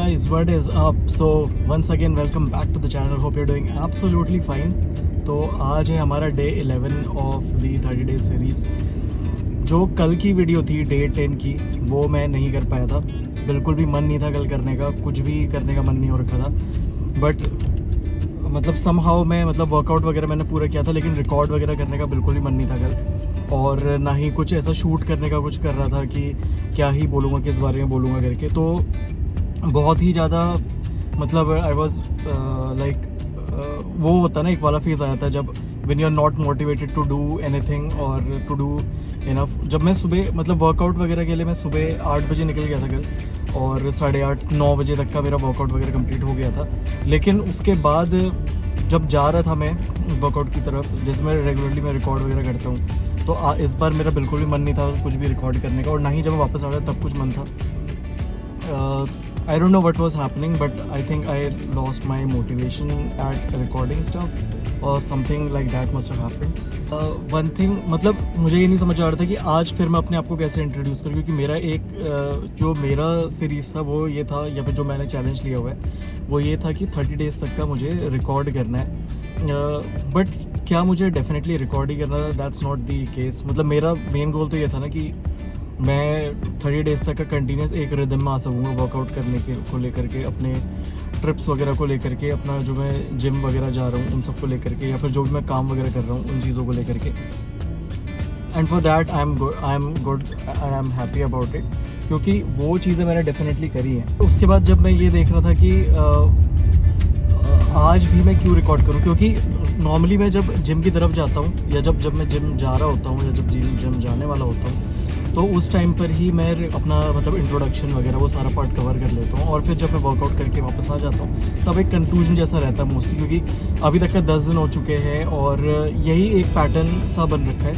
guys, what is up? So once again welcome back to the channel. Hope you're doing absolutely fine. तो आज है हमारा day 11 of the 30 days series. जो कल की video थी डे 10 की, वो मैं नहीं कर पाया था। बिल्कुल भी मन नहीं था कल करने का, कुछ भी करने का मन नहीं हो रखा था। बट मतलब समहाउ मैं वर्कआउट वगैरह मैंने पूरा किया था, लेकिन रिकॉर्ड वगैरह करने का बिल्कुल भी मन नहीं था कल। और ना ही कुछ ऐसा शूट करने का कुछ कर रहा था कि क्या ही बोलूँगा, किस बारे में बोलूँगा करके। तो बहुत ही ज़्यादा आई वॉज लाइक वो होता ना, एक वाला फेज़ आया था जब when you are not motivated to do anything और टू डू इनफ। जब मैं सुबह वर्कआउट वगैरह के लिए मैं सुबह 8 बजे निकल गया था कल, और 8:30-9 बजे तक का मेरा वर्कआउट वगैरह कंप्लीट हो गया था। लेकिन उसके बाद जब जा रहा था मैं वर्कआउट की तरफ, जैसे मैं रेगुलरली रिकॉर्ड वगैरह करता हूँ, तो इस बार मेरा बिल्कुल भी मन नहीं था कुछ भी रिकॉर्ड करने का, और ना ही जब मैं वापस आ रहा तब कुछ मन था। I don't know what was happening, but I think I lost my motivation at recording stuff or something like that must have happened. One thing मुझे ये नहीं समझ आ रहा था कि आज फिर मैं अपने आप को कैसे इंट्रोड्यूस करूँ, क्योंकि मेरा जो मेरा सीरीज़ था वो ये था, या फिर जो मैंने चैलेंज लिया हुआ है वो ये था कि 30 डेज़ तक का मुझे रिकॉर्ड करना है। बट क्या मुझे डेफिनेटली रिकॉर्ड ही करना था? That's not the case. मेरा मेन गोल तो ये था ना कि मैं 30 डेज़ तक का कंटिन्यूस एक रिदम में आ सकूँगा वर्कआउट करने के को लेकर के, अपने ट्रिप्स वगैरह को लेकर के, अपना जो मैं जिम वगैरह जा रहा हूँ उन सब को लेकर के, या फिर जो भी मैं काम वगैरह कर रहा हूँ उन चीज़ों को लेकर के। And for that I am good, I am happy about it, क्योंकि वो चीज़ें मैंने डेफिनेटली करी हैं। उसके बाद जब मैं ये देख रहा था कि आज भी मैं क्यों रिकॉर्ड करूँ, क्योंकि नॉर्मली मैं जब जिम की तरफ जाता हूँ, या जब मैं जिम जा रहा होता हूँ, या जब जिम जाने वाला होता हूँ, तो उस टाइम पर ही मैं अपना इंट्रोडक्शन वगैरह वो सारा पार्ट कवर कर लेता हूँ। और फिर जब मैं वर्कआउट करके वापस आ जाता हूँ तब एक कंक्लूजन जैसा रहता है मोस्टली, क्योंकि अभी तक का 10 दिन हो चुके हैं और यही एक पैटर्न सा बन रखा है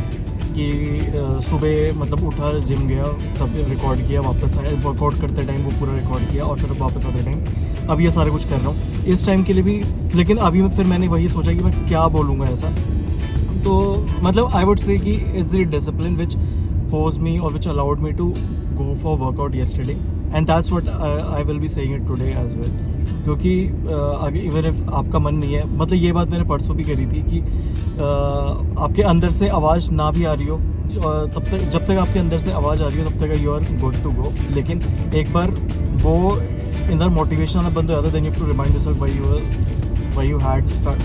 कि सुबह उठा, जिम गया, तब रिकॉर्ड किया, वापस आया, वर्कआउट करते टाइम वो पूरा रिकॉर्ड किया, और फिर वापस आते टाइम अब ये सारा कुछ कर रहा हूँ इस टाइम के लिए भी। लेकिन अभी फिर मैंने वही सोचा कि मैं क्या बोलूँगा ऐसा। तो आई वुड से कि it's the discipline which forced me or which allowed me to go for workout yesterday, and that's what I will be saying it today as well. क्योंकि even if आपका मन नहीं है, ये बात मैंने परसों भी करी थी कि आपके अंदर से आवाज़ ना भी आ रही हो, तब तक जब तक आपके अंदर से आवाज़ आ रही हो तब तक you are good to go. लेकिन एक बार वो इंदर मोटिवेशन आना बंद हो जाता है, then you have to remind yourself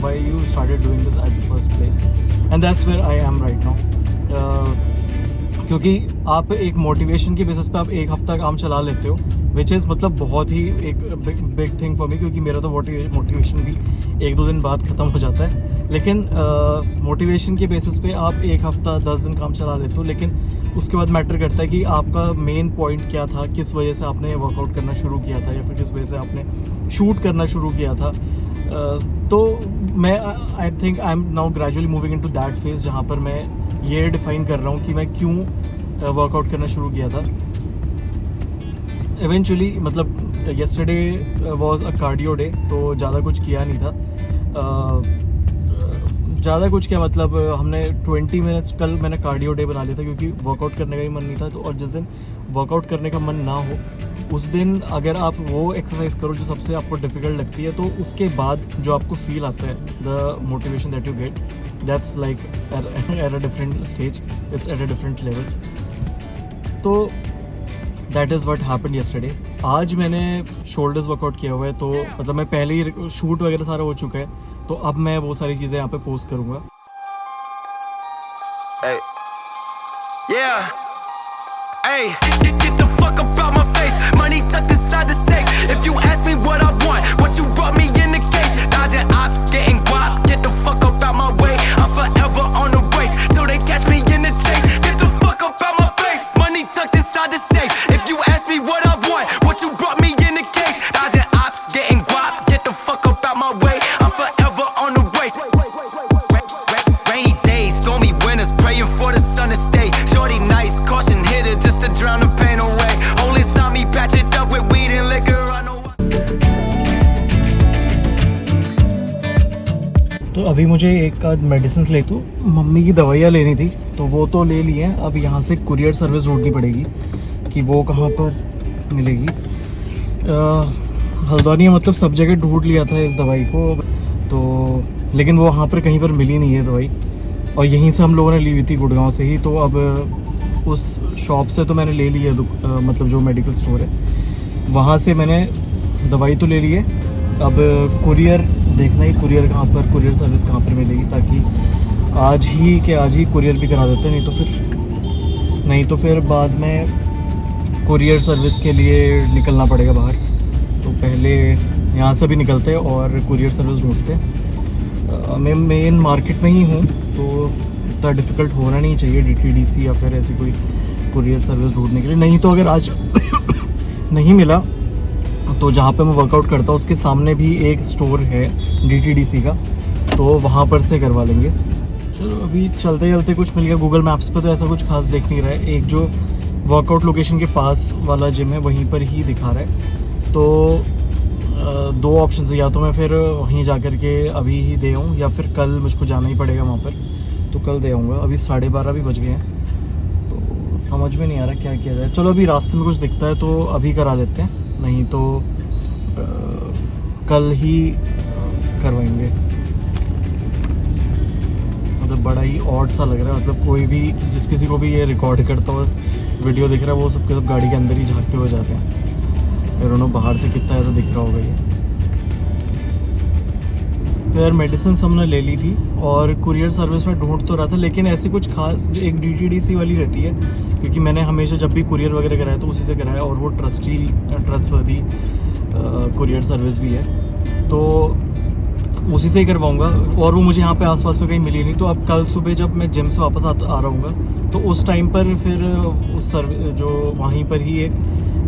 why you started doing this at the first place, and that's where I am right now. क्योंकि आप एक मोटिवेशन की बेसिस पे आप एक हफ्ता काम चला लेते हो, विच इज़ बहुत ही एक बिग थिंग फॉर मी, क्योंकि मेरा तो मोटिवेशन भी 1-2 दिन बाद ख़त्म हो जाता है। लेकिन मोटिवेशन के बेसिस पे आप एक हफ्ता 10 दिन काम चला लेते हो, लेकिन उसके बाद मैटर करता है कि आपका मेन पॉइंट क्या था, किस वजह से आपने वर्कआउट करना शुरू किया था, या फिर किस वजह से आपने शूट करना शुरू किया था। तो मैं I think I am now gradually moving into that phase, जहाँ पर मैं ये डिफ़ाइन कर रहा हूँ कि मैं क्यों वर्कआउट करना शुरू किया था। Eventually yesterday was a cardio day, तो ज़्यादा कुछ किया नहीं था। ज़्यादा कुछ क्या हमने 20 मिनट्स कल मैंने कार्डियो डे बना लिया था, क्योंकि वर्कआउट करने का ही मन नहीं था। तो और जिस दिन वर्कआउट करने का मन ना हो उस दिन अगर आप वो एक्सरसाइज करो जो सबसे आपको डिफ़िकल्ट लगती है, तो उसके बाद जो आपको फील आता है, the motivation that you get, that's like at a different stage, it's at a different level. तो that is what happened yesterday. आज मैंने शोल्डर्स वर्कआउट किया हुआ है, तो मैं पहले ही शूट वगैरह सारा हो चुका है, तो अब मैं वो सारी चीज़ें यहाँ पे पोस्ट करूँगा। Hey. Yeah. Hey, get the fuck up out my face. Money tucked inside the safe. If you ask me what I want, what you brought me in the case. Dodging ops, getting guap. Get the fuck up out my way. I'm forever on the race till they catch me in the chase. Get the fuck up out my face. Money tucked inside the safe. If you ask me what I want, what you brought me in the case. Dodging ops, getting guap. Get the fuck up out my way. I'm forever on the race. Rainy days, stormy winters, praying for the sun to stay. Shorty nice, caution hitter, just to drown the pain away. Only saw me patch it up with weed and liquor. I know. तो अभी मुझे एक आध medicine ले, तो mummy की दवाइयाँ लेनी थी, तो वो तो ले ली हैं। अब यहाँ से कुरियर सर्विस ढूंढनी पड़ेगी कि वो कहाँ पर मिलेगी। हल्द्वानी मतलब सब जगह ढूंढ लिया था इस दवाई को, तो लेकिन वो वहाँ पर कहीं पर मिली नहीं है दवाई, और यहीं से हम लोगों ने ली हुई थी गुड़गांव से ही। तो अब उस शॉप से तो मैंने ले ली है, मतलब जो मेडिकल स्टोर है वहाँ से मैंने दवाई तो ले ली है। अब कुरियर देखना ही, कुरियर कहाँ पर, कुरियर सर्विस कहाँ पर मिलेगी, ताकि आज ही कुरियर भी करा देते हैं, नहीं तो फिर बाद में कुरियर सर्विस के लिए निकलना पड़ेगा बाहर। तो पहले यहाँ से भी निकलते हैं और कुरियर सर्विस ढूंढते हैं। मैं मेन मार्केट में ही हूँ, तो इतना डिफ़िकल्ट होना नहीं चाहिए DTDC या फिर ऐसी कोई कुरियर सर्विस ढूंढने के लिए। नहीं तो अगर आज नहीं मिला तो जहाँ पे मैं वर्कआउट करता हूँ उसके सामने भी एक स्टोर है DTDC का, तो वहाँ पर से करवा लेंगे। चलो अभी चलते चलते कुछ मिल गया। गूगल मैप्स पे तो ऐसा कुछ खास देख नहीं रहा है। एक जो वर्कआउट लोकेशन के पास वाला जिम है वहीं पर ही दिखा रहा है। तो दो ऑप्शन है, या तो मैं फिर वहीं जा कर के अभी ही दे आऊँ, या फिर कल मुझको जाना ही पड़ेगा वहाँ पर, तो कल दे आऊँगा। अभी 12:30 भी बज गए हैं, तो समझ में नहीं आ रहा क्या किया जाए। चलो अभी रास्ते में कुछ दिखता है तो अभी करा लेते हैं, नहीं तो कल ही करवाएंगे। मतलब बड़ा ही ऑड सा लग रहा है, मतलब कोई भी जिस किसी को भी ये रिकॉर्ड करता हुआ वीडियो दिख रहा है वो सबके सब गाड़ी के अंदर ही झाँकते हुए जाते हैं। फिर उन्होंने बाहर से कितना ज़्यादा दिख रहा होगा ये। तो यार मेडिसिन हमने ले ली थी और कुरियर सर्विस में ढूंढ तो रहा था, लेकिन ऐसी कुछ खास जो एक DTDC वाली रहती है, क्योंकि मैंने हमेशा जब भी कुरियर वगैरह कराया तो उसी से कराया, और वो ट्रस्टवर्दी कुरियर सर्विस भी है, तो उसी से ही करवाऊँगा। और वो मुझे यहाँ पे आसपास में कहीं मिली नहीं, तो अब कल सुबह जब मैं जिम से वापस आ रहा हूँ तो उस टाइम पर फिर उस सर्विस जो वहीं पर ही एक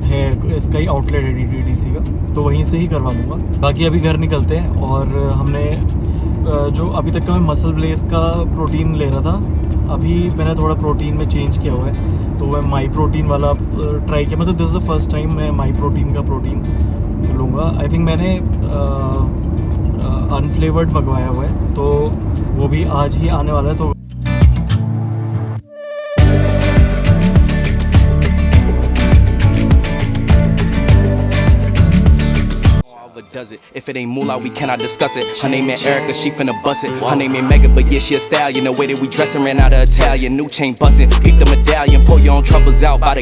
है, इसका ही आउटलेट है DTDC का, तो वहीं से ही करवा लूँगा। बाकी अभी घर निकलते हैं। और हमने जो अभी तक का मैं मसल ब्लेस का प्रोटीन ले रहा था, अभी मैंने थोड़ा प्रोटीन में चेंज किया हुआ है, तो मैं माई प्रोटीन वाला ट्राई किया। मतलब this is the first time मैं माई प्रोटीन का प्रोटीन लूँगा। आई थिंक मैंने अनफ्लेवर्ड मंगवाया हुआ है, तो वो भी आज ही आने वाला है। तो does it. If it ain't moolah, we cannot discuss it. Her name ain't Erica, she finna bust it. Her name ain't Megan, but yeah, she a stallion. The way that we dressin' ran out of Italian. New chain bustin', beat the medallion. Pull your own troubles out by the